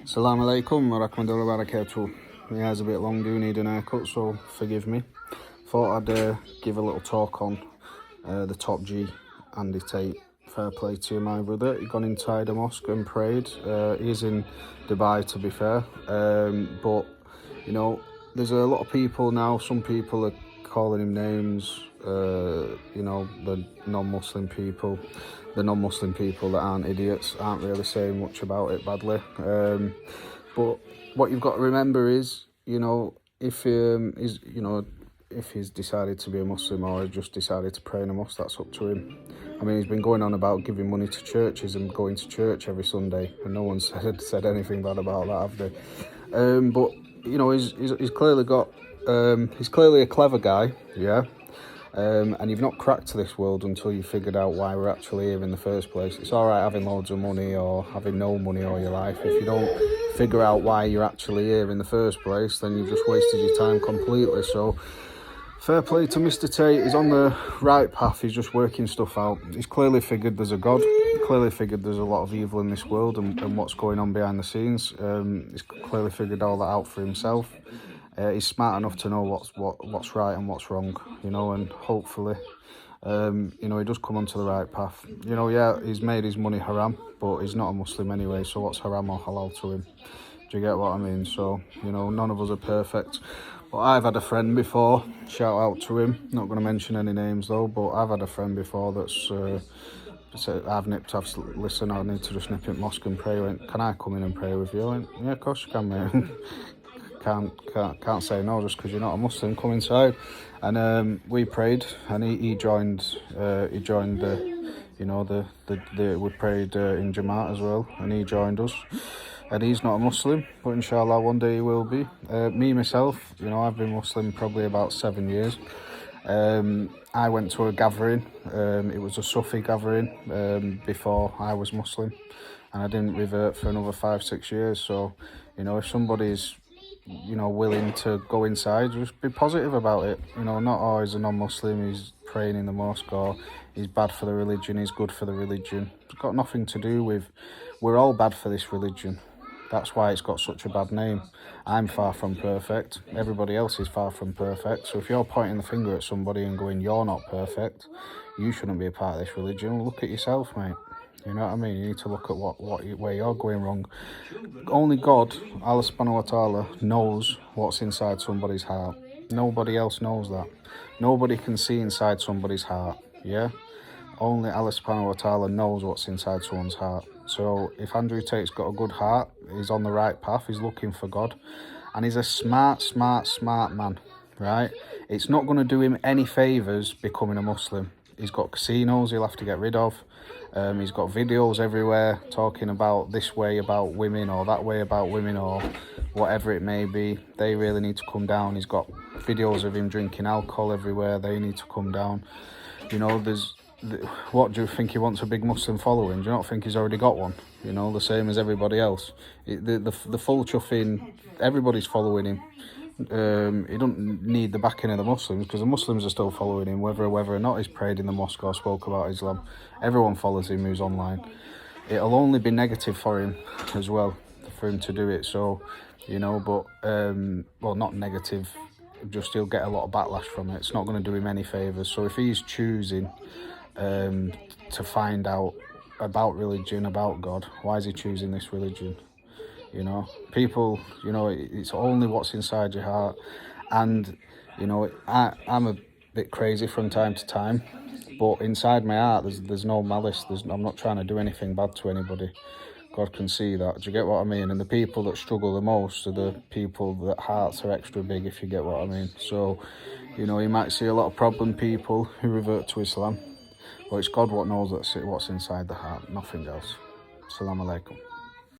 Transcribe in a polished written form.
Assalamu alaikum wa rahmatullahi wa barakatuh. My hair's a bit long, do need an haircut, so forgive me. Thought I'd give a little talk on the top G, Andy Tate. Fair play to you, my brother. He gone inside a mosque and prayed. He's in Dubai, to be fair. But, you know, there's a lot of people now, some people are calling him names, you know, the non-Muslim people. The non-Muslim people that aren't idiots aren't really saying much about it badly. But what you've got to remember is, you know, if he's decided to be a Muslim or just decided to pray in a mosque, that's up to him. I mean, he's been going on about giving money to churches and going to church every Sunday, and no one said anything bad about that, have they? But you know, he's clearly got he's clearly a clever guy, yeah. And you've not cracked this world until you figured out why we're actually here in the first place. It's all right having loads of money or having no money all your life. If you don't figure out why you're actually here in the first place, then you've just wasted your time completely. So fair play to Mr. Tate. He's on the right path. He's just working stuff out. He's clearly figured there's a God. Clearly figured there's a lot of evil in this world and what's going on behind the scenes. He's clearly figured all that out for himself. He's smart enough to know what's right and what's wrong, you know, and hopefully, you know, he does come onto the right path. You know, yeah, he's made his money haram, but he's not a Muslim anyway, so what's haram or halal to him? Do you get what I mean? So, you know, none of us are perfect. But I've had a friend before, shout out to him, not going to mention any names though, but I've had a friend before that's said, listen, I need to just nip at mosque and pray. I went, can I come in and pray with you? I went, yeah, of course you can, mate. Can't say no just because you're not a Muslim. Come inside, and we prayed, and he joined the, you know, the we prayed in Jamaat as well, and he joined us. And he's not a Muslim, but inshallah one day he will be. Me myself, you know, I've been Muslim probably about 7 years. I went to a gathering. It was a Sufi gathering before I was Muslim, and I didn't revert for another 5-6 years. So, you know, if somebody's, you know, willing to go inside, just be positive about it. You know, not always a non-Muslim, he's praying in the mosque, or he's bad for the religion, he's good for the religion. It's got nothing to do with, we're all bad for this religion. That's why it's got such a bad name. I'm far from perfect. Everybody else is far from perfect. So if you're pointing the finger at somebody and going, you're not perfect, you shouldn't be a part of this religion. Look at yourself, mate. You know what I mean? You need to look at where you're going wrong. Only God, Allah subhanahu wa ta'ala, knows what's inside somebody's heart. Nobody else knows that. Nobody can see inside somebody's heart, yeah? Only Allah subhanahu wa ta'ala knows what's inside someone's heart. So if Andrew Tate's got a good heart, he's on the right path, he's looking for God, and he's a smart man, right? It's not going to do him any favours becoming a Muslim. He's got casinos he'll have to get rid of. He's got videos everywhere talking about this way about women or that way about women or whatever it may be. They really need to come down. He's got videos of him drinking alcohol everywhere. They need to come down. You know, what do you think he wants a big Muslim following? Do you not think he's already got one? You know, the same as everybody else. The full chuffing, everybody's following him. He don't need the backing of the Muslims because the Muslims are still following him, whether or not he's prayed in the mosque or spoke about Islam. Everyone follows him who's online. It'll only be negative for him as well, for him to do it. So, you know, but well, not negative. Just he'll get a lot of backlash from it. It's not going to do him any favours. So if he's choosing to find out about religion, about God, why is he choosing this religion? You know, people, you know, it's only what's inside your heart. And, you know, I'm a bit crazy from time to time, but inside my heart, there's no malice. I'm not trying to do anything bad to anybody. God can see that. Do you get what I mean? And the people that struggle the most are the people that hearts are extra big, if you get what I mean. So, you know, you might see a lot of problem people who revert to Islam, but it's God what knows what's inside the heart, nothing else. Assalamu alaikum.